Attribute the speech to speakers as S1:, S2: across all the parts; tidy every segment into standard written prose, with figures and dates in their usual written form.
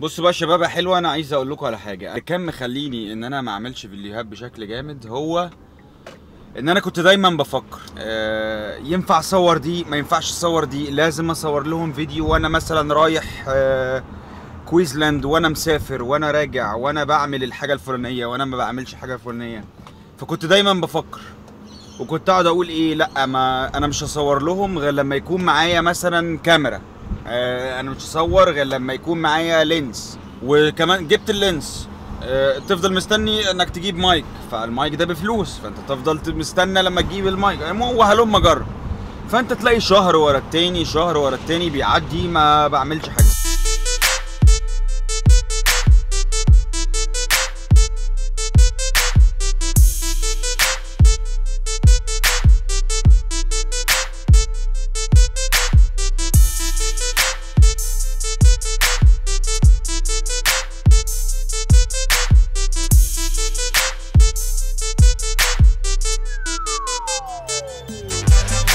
S1: بصوا بقى شباب حلوه، انا عايز اقول لكم على حاجه. اللي كان مخليني ان انا ما اعملش فيديوهات بشكل جامد هو ان انا كنت دايما بفكر ينفع اصور دي ما ينفعش اصور دي، لازم اصور لهم فيديو وانا مثلا رايح كويزلاند، وانا مسافر، وانا راجع، وانا بعمل الحاجه الفلانيه، وانا ما بعملش حاجه الفلانيه. فكنت دايما بفكر وكنت اقعد اقول ايه، لا ما انا مش هصور لهم غير لما يكون معايا مثلا كاميرا، انا مش هصور غير لما يكون معايا لينس، وكمان جبت اللينس تفضل مستني انك تجيب مايك، فالمايك ده بفلوس، فانت تفضل مستنى لما تجيب المايك وهلم جر. فانت تلاقي شهر ورا التاني شهر ورا التاني بيعدي ما بعملش حاجه.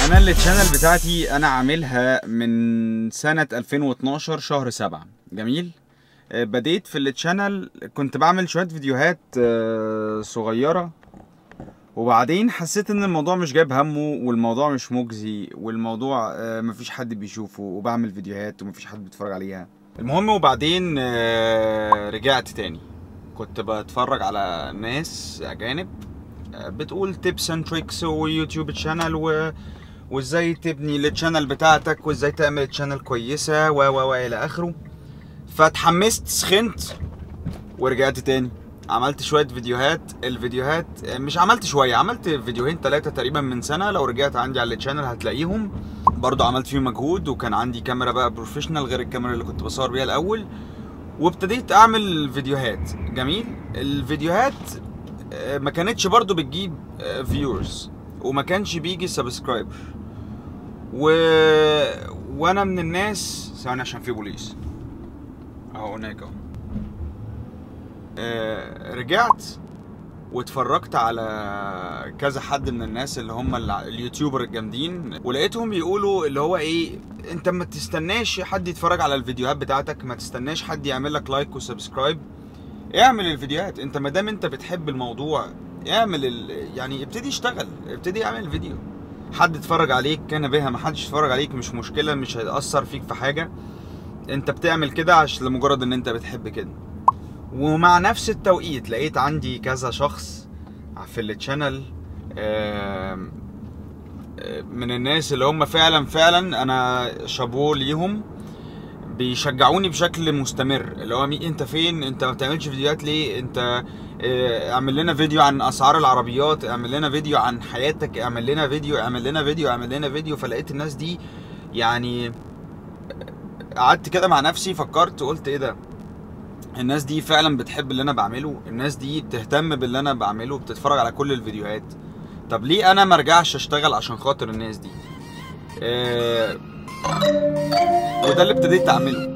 S1: انا التشانل بتاعتي انا عاملها من سنة 2012 شهر 7. جميل. بديت في التشانل كنت بعمل شوية فيديوهات صغيرة، وبعدين حسيت ان الموضوع مش جايب همه، والموضوع مش مجزي، والموضوع مفيش حد بيشوفه، وبعمل فيديوهات ومفيش حد بيتفرج عليها. المهم وبعدين رجعت تاني، كنت بتفرج على ناس اجانب بتقول تيبس اند تريكس ويوتيوب تشانل وازاي تبني التشانل بتاعتك، وازاي تعمل تشانل كويسه و الى اخره. فاتحمست سخنت ورجعت تاني عملت شويه فيديوهات. الفيديوهات مش عملت شويه، عملت فيديوهين 3 تقريبا من سنه، لو رجعت عندي على التشانل هتلاقيهم برضو عملت فيهم مجهود، وكان عندي كاميرا بقى بروفيشنال غير الكاميرا اللي كنت بصور بيها الاول، وابتديت اعمل فيديوهات. جميل. الفيديوهات ما كانتش برضو بتجيب فيورز، وما كانش بيجي سبسكرايبر، وانا من الناس ثواني عشان في بوليس اهو هناك اهو. رجعت واتفرجت على كذا حد من الناس اللي هم اليوتيوبر الجامدين، ولقيتهم بيقولوا اللي هو ايه، انت ما تستناش حد يتفرج على الفيديوهات بتاعتك، ما تستناش حد يعمل لك لايك وسبسكرايب، اعمل الفيديوهات. انت ما دام انت بتحب الموضوع اعمل يعني ابتدي اشتغل، ابتدي اعمل فيديو. حد اتفرج عليك كان بها، ما حدش اتفرج عليك مش مشكله، مش هيأثر فيك في حاجه. انت بتعمل كده عشان لمجرد ان انت بتحب كده. ومع نفس التوقيت لقيت عندي كذا شخص في التشانل من الناس اللي هم فعلا انا شابوه ليهم، بيشجعوني بشكل مستمر، اللي هو انت فين، انت ما بتعملش فيديوهات ليه، انت اعمل لنا فيديو عن اسعار العربيات، اعمل لنا فيديو عن حياتك، اعمل لنا فيديو، اعمل لنا فيديو، اعمل لنا فيديو. فلقيت الناس دي يعني قعدت كده مع نفسي فكرت قلت ايه ده، الناس دي فعلا بتحب اللي انا بعمله، الناس دي بتهتم باللي انا بعمله، بتتفرج على كل الفيديوهات. طب ليه انا ما ارجعش اشتغل عشان خاطر الناس دي؟ وده اللي ابتديت اعمله.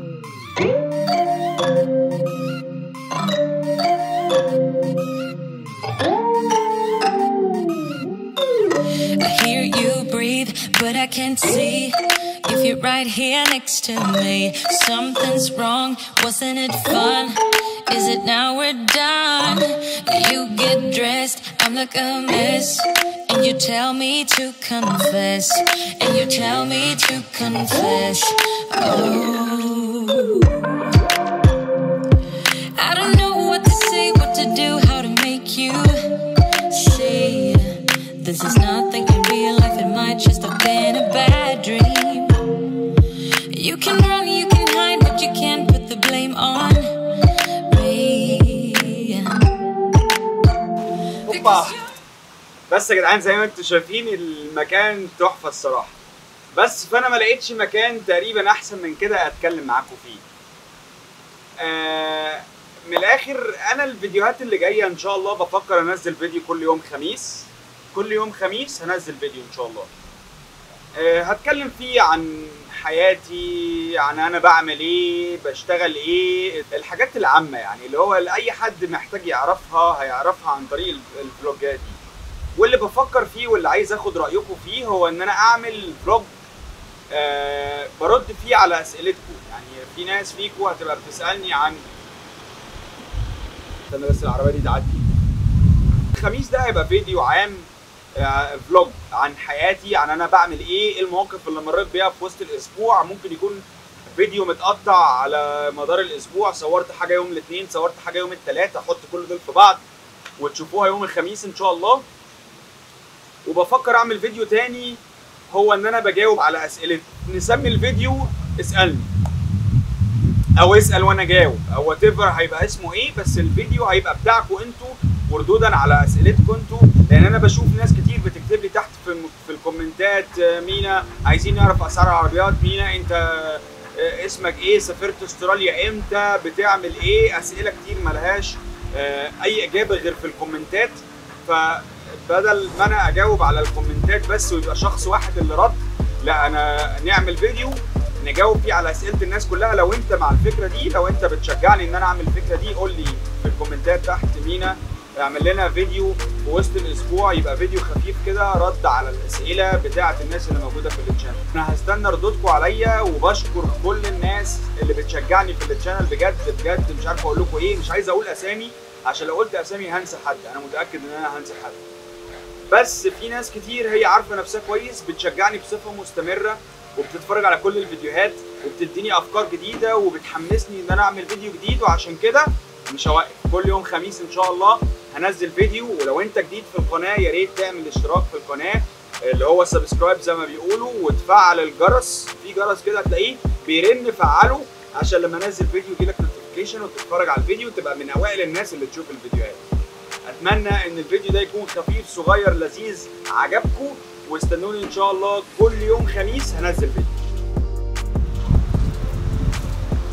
S2: I hear you breathe, but I can't see if you're right here next to me. Something's wrong, wasn't it fun? Is it now we're done? You get dressed, I'm like a mess, and you tell me to confess, and you tell me to confess. Oh, I don't know what to say, what to do, how to make you see. This is nothing in real life, it might just have been a bad dream. You can run, you can hide, but you can't put the blame on me.
S1: اوبا. بس يا جدعان زي ما انتم شايفين المكان تحفه الصراحه، بس فانا ما لقيتش مكان تقريبا احسن من كده اتكلم معاكم فيه. من الاخر انا الفيديوهات اللي جايه ان شاء الله بفكر انزل فيديو كل يوم خميس، كل يوم خميس هنزل فيديو ان شاء الله. هتكلم فيه عن حياتي، عن انا بعمل ايه، بشتغل ايه، الحاجات العامه يعني اللي هو اي حد محتاج يعرفها هيعرفها عن طريق الفلوجات دي. واللي بفكر فيه واللي عايز اخد رايكم فيه هو ان انا اعمل فلوج برد فيه على اسئلتكم، يعني في ناس فيكوا هتبقى بتسالني عن، استنى بس العربيه دي تعدي. الخميس ده هيبقى فيديو عام، فلوج عن حياتي، عن انا بعمل ايه المواقف اللي مريت بيها في وسط الاسبوع. ممكن يكون فيديو متقطع على مدار الاسبوع، صورت حاجه يوم الاثنين، صورت حاجه يوم الثلاث، احط كل دول في بعض وتشوفوها يوم الخميس ان شاء الله. وبفكر اعمل فيديو تاني هو ان انا بجاوب على اسئلتكم. نسمي الفيديو اسالني او اسال وانا جاوب او وات ايفر هيبقى اسمه ايه، بس الفيديو هيبقى بتاعكم انتوا وردودا على اسئلتكم انتوا. لان انا بشوف ناس كتير بتكتب لي تحت في الكومنتات، مينا عايزين نعرف اسعار العربيات، مينا انت اسمك ايه، سافرت استراليا امتى، بتعمل ايه، اسئله كتير ملهاش اي اجابه غير في الكومنتات. فبدل ما انا اجاوب على الكومنتات بس ويبقى شخص واحد اللي رد، لا انا نعمل فيديو نجاوب فيه على اسئله الناس كلها. لو انت مع الفكره دي، لو انت بتشجعني ان انا اعمل الفكره دي، قول لي في الكومنتات تحت مينا اعمل لنا فيديو في وسط الاسبوع، يبقى فيديو خفيف كده رد على الاسئله بتاعه الناس اللي موجوده في التشانل. انا هستنى ردودكم عليا، وبشكر كل الناس اللي بتشجعني في التشانل بجد بجد. مش عارف اقول لكم ايه، مش عايز اقول اسامي عشان لو قلت اسامي هنسى حد، انا متاكد ان انا هنسى حد. بس في ناس كتير هي عارفه نفسها كويس بتشجعني بصفه مستمره وبتتفرج على كل الفيديوهات وبتديني افكار جديده وبتحمسني ان انا اعمل فيديو جديد. وعشان كده مش هوقف، كل يوم خميس ان شاء الله هنزل فيديو. ولو انت جديد في القناه يا ريت تعمل اشتراك في القناه اللي هو سبسكرايب زي ما بيقولوا، وتفعل الجرس، في جرس كده هتلاقيه بيرن، فعله عشان لما انزل فيديو يجيلك نوتيفيكيشن وتتفرج على الفيديو وتبقى من اوائل الناس اللي تشوف الفيديوهات. اتمنى ان الفيديو ده يكون خفيف صغير لذيذ عجبكم، واستنوني ان شاء الله كل يوم خميس هنزل فيديو.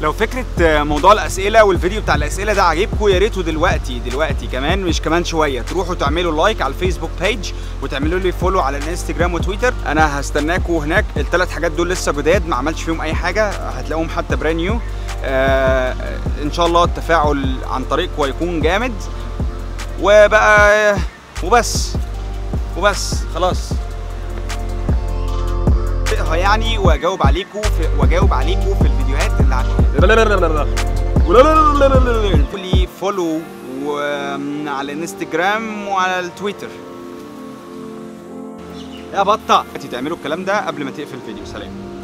S1: لو فكرة موضوع الأسئلة والفيديو بتاع الأسئلة ده عجبكم، يا ريتوا دلوقتي كمان مش كمان شوية تروحوا تعملوا لايك على الفيسبوك بيج وتعملوا لي فولو على الانستجرام وتويتر. أنا هستناكم هناك. الثلاث حاجات دول لسه جداد ما عملتش فيهم أي حاجة، هتلاقوهم حتى بران نيو. إن شاء الله التفاعل عن طريقكم هيكون جامد. وبقى وبس خلاص يعني، واجاوب عليكم في الفيديوهات اللي لي فولو على الانستجرام وعلى التويتر. يا بطة تعملوا الكلام ده قبل ما تقفل الفيديو. سلام.